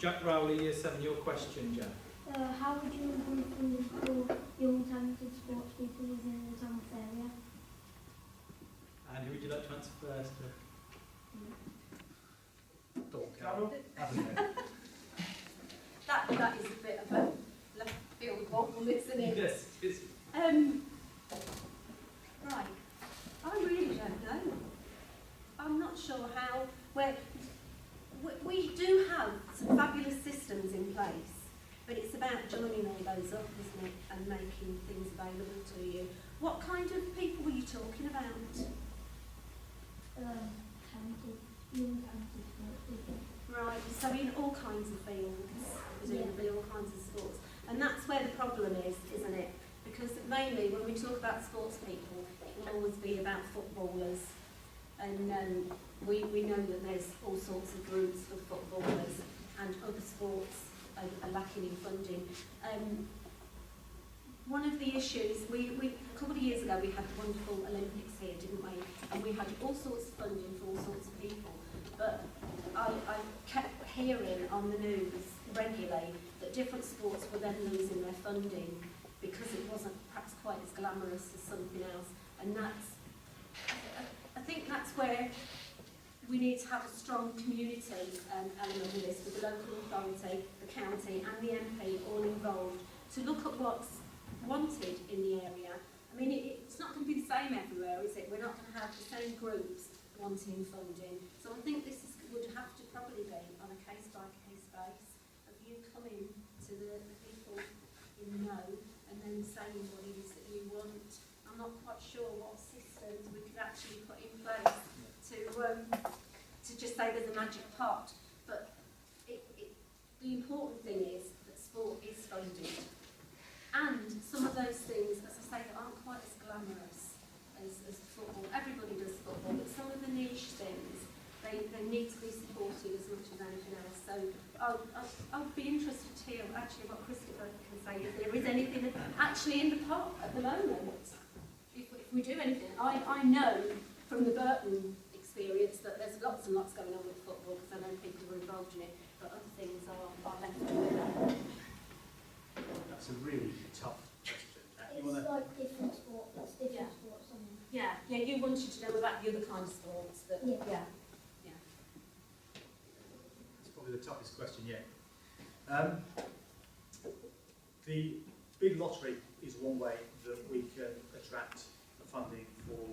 Jack Rowley, Year 7, your question, Jack. How would you improve funding for young talented sports people within the Tamworth area? And who would you like to answer first? Carol? That is a bit of a left field wobble, isn't it? Yes, it's... Right. I really don't know. I'm not sure how. We do have some fabulous systems in place, but it's about joining all those up, isn't it, and making things available to you. What kind of people were you talking about? Young talented sports people. Right, so in all kinds of fields, presumably all kinds of sports. And that's where the problem is, isn't it? Because mainly when we talk about sports people, it will always be about footballers. And we know that there's all sorts of routes for footballers, and other sports are lacking in funding. One of the issues, a couple of years ago we had the wonderful Olympics here, didn't we? And we had all sorts of funding for all sorts of people. But I kept hearing on the news regularly that different sports were then losing their funding because it wasn't perhaps quite as glamorous as something else. And I think that's where we need to have a strong community element with this, with the local authority, the county and the MP all involved, to look at what's wanted in the area. I mean, it's not going to be the same everywhere, is it? We're not going to have the same groups wanting funding. So I think this would have to probably be on a case-by-case basis of you coming to the people you know and then saying what it is that you want. I'm not quite sure what systems we could actually put in place to just say there's a magic pot. But the important thing is that sport is funded. And some of those things, as I say, that aren't quite as glamorous as football. Everybody does football, but some of the niche things, they need to be supported as much as anything else. So I'll be interested to hear actually what Christopher can say, if there is anything actually in the pot at the moment. If we do anything, I know from the Burton experience that there's lots and lots going on with football, because I know people were involved in it, but other things are left to do. That's a really tough question. It's like different sports, that's different sports. Yeah, you wanted to know about the other kind of sports. Yeah. It's probably the toughest question yet. The big lottery is one way that we can attract funding for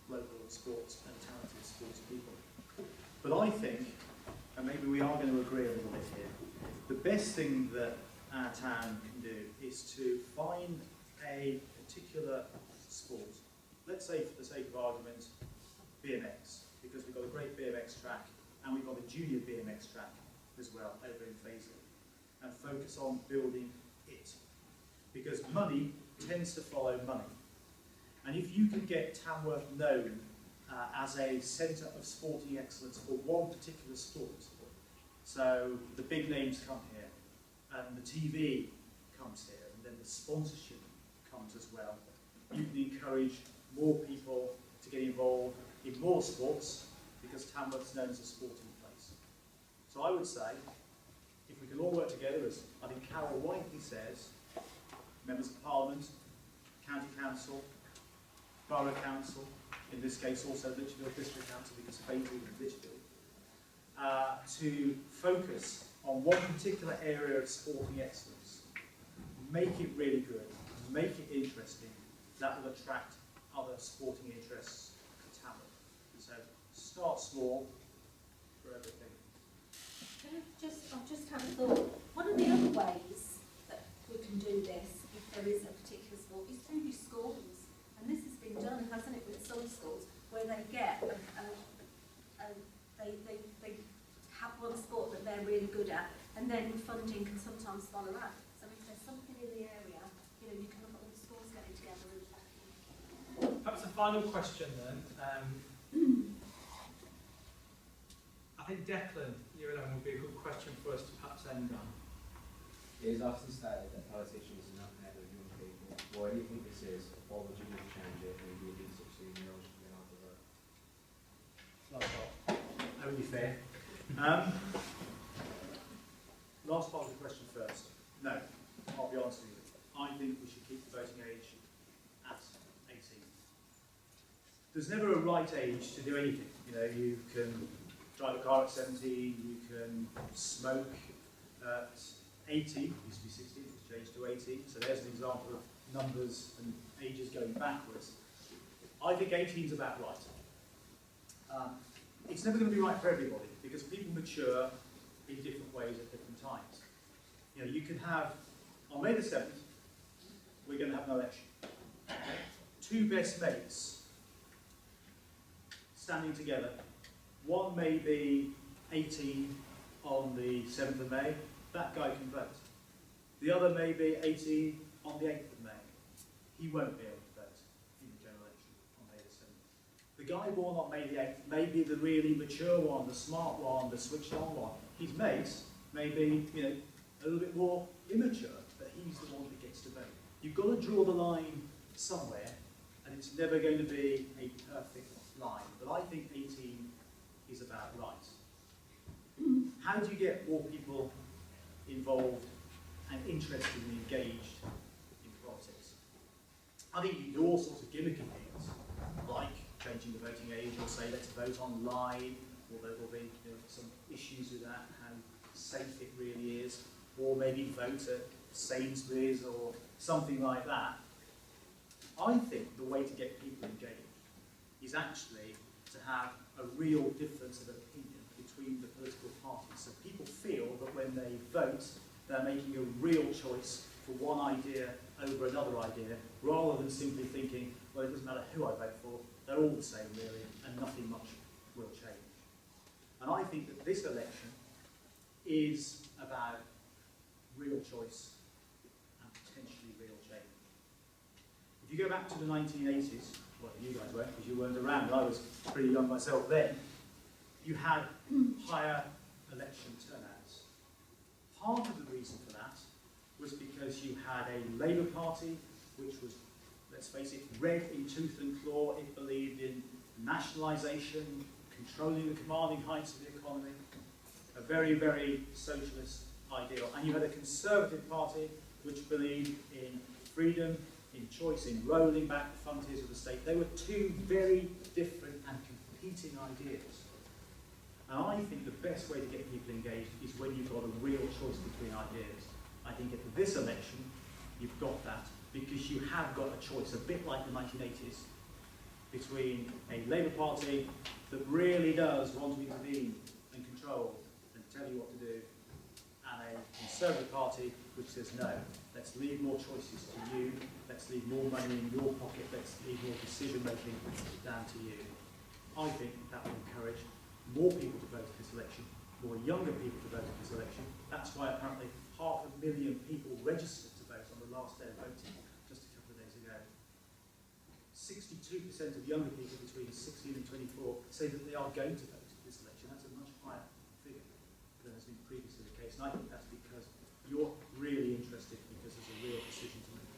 local sports and talented sports people. But I think, and maybe we are going to agree a little bit here, the best thing that our town can do is to find a particular sport. Let's say, for the sake of argument, BMX, because we've got a great BMX track and we've got a junior BMX track as well over in Fazeley, and focus on building it. Because money tends to follow money. And if you can get Tamworth known as a centre of sporting excellence for one particular sport, so the big names come here, and the TV comes here, and then the sponsorship comes as well, you can encourage more people to get involved in more sports, because Tamworth's known as a sporting place. So I would say, if we can all work together, as I think Carol rightly says, members of Parliament, County Council, Borough Council, in this case also Lichfield District Council, because Fazeley and Lichfield, to focus on one particular area of sporting excellence, make it really good, make it interesting, that will attract other sporting interests to Tamworth. So start small for everything. I've just had a thought. One of the other ways that we can do this, if there is a particular sport, is through schools. And this has been done, hasn't it, with some schools, where they get they have one sport that they're really good at, and then funding can sometimes follow that. So if there's something in the area, you can look at all the schools getting together and Perhaps a final question then. I think Declan, Year 11 would be a good question for us to perhaps end on. It is often stated that politicians are not met with young people. Why do you think this is? What would you do to change it? Maybe you need 16-year-olds to get on the road. Not only fair. last part of the question first. No, I'll be honest with you. I think we should keep the voting age at 18. There's never a right age to do anything. You know, you can drive a car at 17, you can smoke at 80, it used to be 60, it's changed to 80. So there's an example of numbers and ages going backwards. I think 18 is about right. It's never going to be right for everybody because people mature in different ways at different times. You know, you can have, on May the 7th, we're going to have an election. Two best mates standing together. One may be 18 on the 7th of May, that guy can vote. The other may be 18 on the 8th of May. He won't be able to vote in the general election on May the 7th. The guy born on May the 8th may be the really mature one, the smart one, the switched on one. His mate may be, you know, a little bit more immature, but he's the one that gets to vote. You've got to draw the line somewhere, and it's never going to be a perfect line. But I think 18 is about right. How do you get more people involved and interested and engaged in politics? I think you can do all sorts of gimmicky things, like changing the voting age, or say let's vote online, or there will be, you know, some issues with that, how safe it really is, or maybe vote at Sainsbury's or something like that. I think the way to get people engaged is actually to have a real difference of opinion between the political parties. So people feel that when they vote, they're making a real choice for one idea over another idea, rather than simply thinking, well, it doesn't matter who I vote for, they're all the same really, and nothing much will change. And I think that this election is about real choice and potentially real change. If you go back to the 1980s, well, you guys weren't because you weren't around, I was pretty young myself then, you had higher election turnouts. Part of the reason for that was because you had a Labour Party which was, let's face it, red in tooth and claw. It believed in nationalisation, controlling the commanding heights of the economy, a very, very socialist ideal. And you had a Conservative Party which believed in freedom, in choice, in rolling back the frontiers of the state. They were two very different and competing ideas. And I think the best way to get people engaged is when you've got a real choice between ideas. I think at this election, you've got that because you have got a choice, a bit like the 1980s, between a Labour Party that really does want to intervene and control and tell you what to do, and a Conservative Party which says no, let's leave more choices to you, let's leave more money in your pocket, let's leave more decision making down to you. I think that will encourage more people to vote in this election, more younger people to vote in this election. That's why apparently 500,000 people registered to vote on the last day of voting just a couple of days ago. 62% of younger people between 16 and 24 say that they are going to vote in this election. That's a much higher figure than has been previously the case. And I think that's because you're really interested because there's a real decision to make.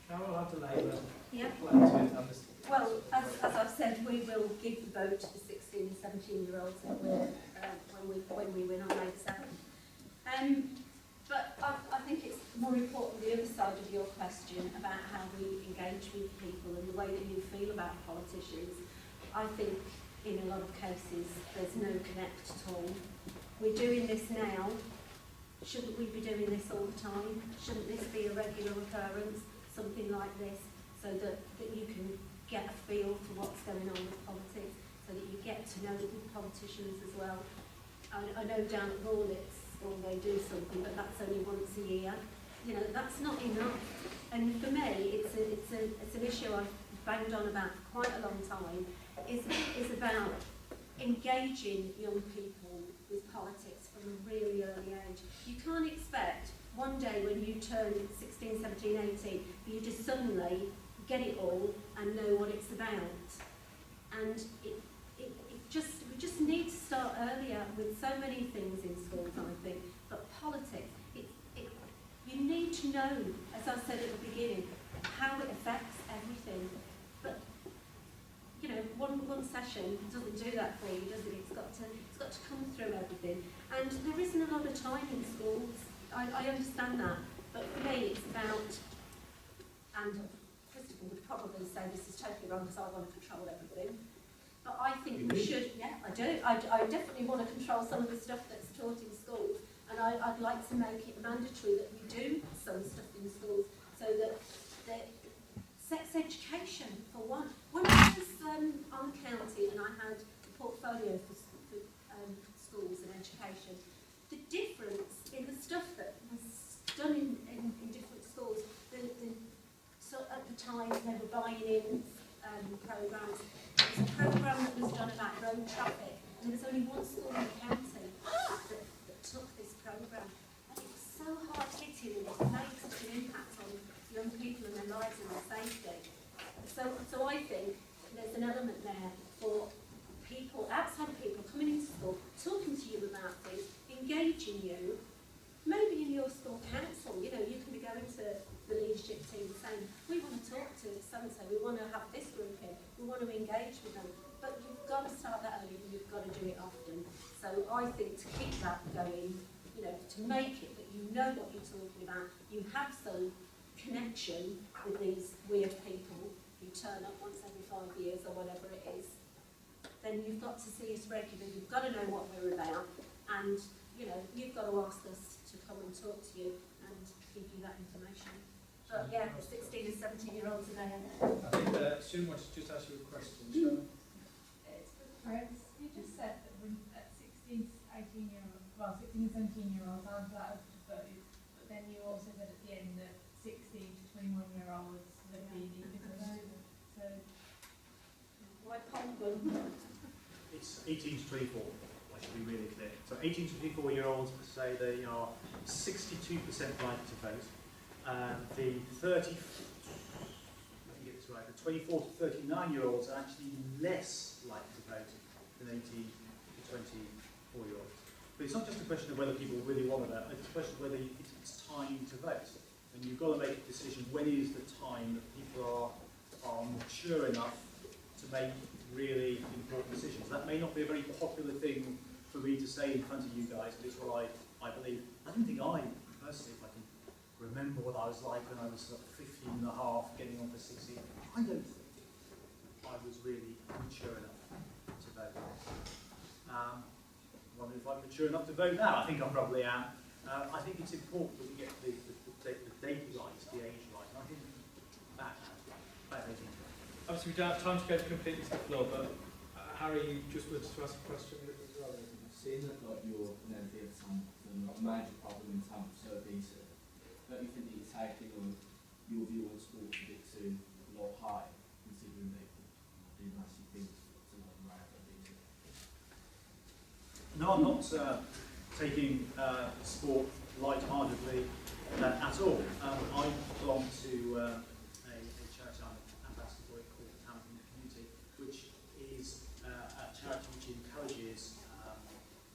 Carol, after Labour. Yeah. Well, Well, as I've said, we will give the vote to the 16 and 17-year-olds when we win on May the 7th. But I think it's more important the other side of your question about how we engage with people and the way that you feel about politicians. I think in a lot of cases there's no connect at all. We're doing this now. Shouldn't we be doing this all the time? Shouldn't this be a regular occurrence, something like this, so that you can get a feel for what's going on with politics, so that you get to know the politicians as well. I know down at Rawlitz, they do something, but that's only once a year. You know, that's not enough. And for me, it's an issue I've banged on about for quite a long time, is about engaging young people with politics from a really early age. You can't expect one day when you turn 16, 17, 18, for you to suddenly get it all and know what it's about. And we just need to start earlier with so many things in schools, I think. But politics, you need to know, as I said at the beginning, how it affects everything. But, you know, one one session doesn't do that for you, does it? It's got to come through everything. And there isn't a lot of time in schools. I understand that, but for me it's about, and Christopher would probably say this is totally wrong because I want to control everything. But I think we should, yeah, I do. I definitely want to control some of the stuff that's taught in schools, and I'd like to make it mandatory that we do some stuff in schools, so that sex education, for one. When I was on county and I had a portfolio for schools and education, the difference in the stuff that was done in different schools, so at the time they were buying in programmes. There was a programme that was done about road traffic, and there was only one school in the county that took this programme. And it was so hard-hitting, and it made such an impact on young people and their lives and their safety. So I think there's an element there for people, outside people, coming into school, talking to you about things, engaging you, maybe in your school council. You know, you can be going to the leadership team saying, we want to talk to so-and-so, we want to have this group in, we want to engage with them. But you've got to start that early and you've got to do it often. So I think to keep that going, you know, to make it that you know what you're talking about, you have some connection with these weird people who turn up once every 5 years or whatever it is, then you've got to see us regularly, you've got to know what we're about, and, you know, you've got to ask us to come and talk to you and give you that information. But yeah, the 16 and 17-year-olds today. I think Sue wants to just ask you a question. So, It's for Chris. You just said that when at 16 to 18-year-olds, well, 16 and 17-year-olds aren't allowed to vote, but then you also said at the end that 16 to 21-year-olds would be needed to vote. So, Why Poland? It's 18 to 24, I should be really clear. So 18 to 24-year-olds say they are 62% right to vote. The 30, let me get this right, the 24 to 39-year-olds are actually less likely to vote than 18 to 24-year-olds. But it's not just a question of whether people really want to vote, it's a question of whether it's time to vote. And you've got to make a decision, when is the time that people are mature enough to make really important decisions. That may not be a very popular thing for me to say in front of you guys, but it's what I believe. I don't think I, personally, if I can remember what I was like when I was sort of 15 and a half, getting on for 16, I don't think I was really mature enough to vote. I wonder if I'm mature enough to vote now. I think I probably am. I think it's important that we get the date right, the age right. And I think that is obviously, we don't have time to go completely to the floor, but Harry, you just wanted to ask a question as well. Seeing that like you're an MP at some major problem in terms of obesity, don't you think that you're taking on your view on sports a bit too lot high, considering people do massive things to like raise obesity? No, I'm not taking sport light-heartedly at all. I belong to a charity I'm ambassador for, called Talent in the Community, which is a charity which encourages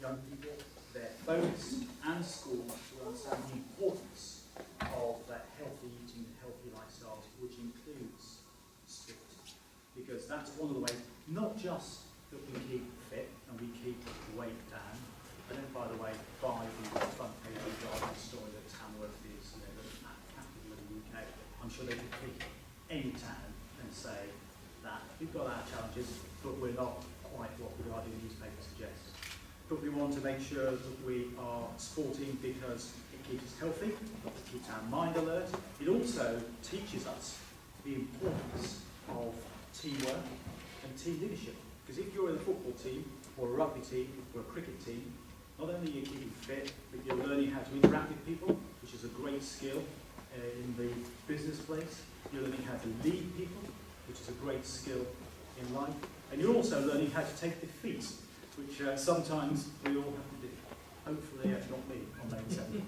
young people, their folks and schools to understand the importance of healthy eating and healthy lifestyles, which includes sport. Because that's one of the ways, not just that we keep fit and we keep weight down, and then, by the way, buy the front page of the Guardian story that Tamworth is, you know, the capital of the UK. I'm sure they could pick any town and say that we've got our challenges, but we're not quite what the Guardian newspaper suggests. But we want to make sure that we are sporting because it keeps us healthy, it keeps our mind alert. It also teaches us the importance of teamwork and team leadership. Because if you're in a football team, or a rugby team, or a cricket team, not only are you keeping fit, but you're learning how to interact with people, which is a great skill in the business place. You're learning how to lead people, which is a great skill in life. And you're also learning how to take defeat, which sometimes we all have to do. Hopefully, not me on May 7th.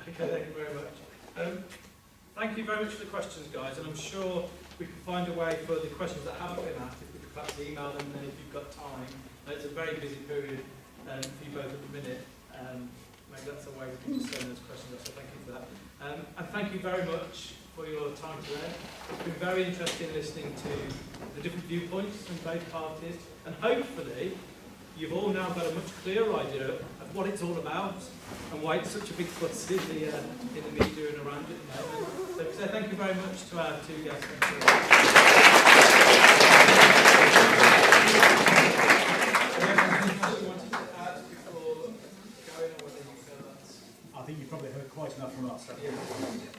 Okay, thank you very much. Thank you very much for the questions, guys, and I'm sure we can find a way for the questions that haven't been asked, if we could perhaps email them, and then if you've got time. It's a very busy period for you both at the minute. Maybe that's a way we can just send those questions up, so thank you for that. And thank you very much for your time today. It's been very interesting listening to the different viewpoints from both parties, and hopefully you've all now got a much clearer idea of what it's all about and why it's such a big fuss in the media and around it at the moment. So thank you very much to our two guests. I think you've probably heard quite enough from us. Yeah.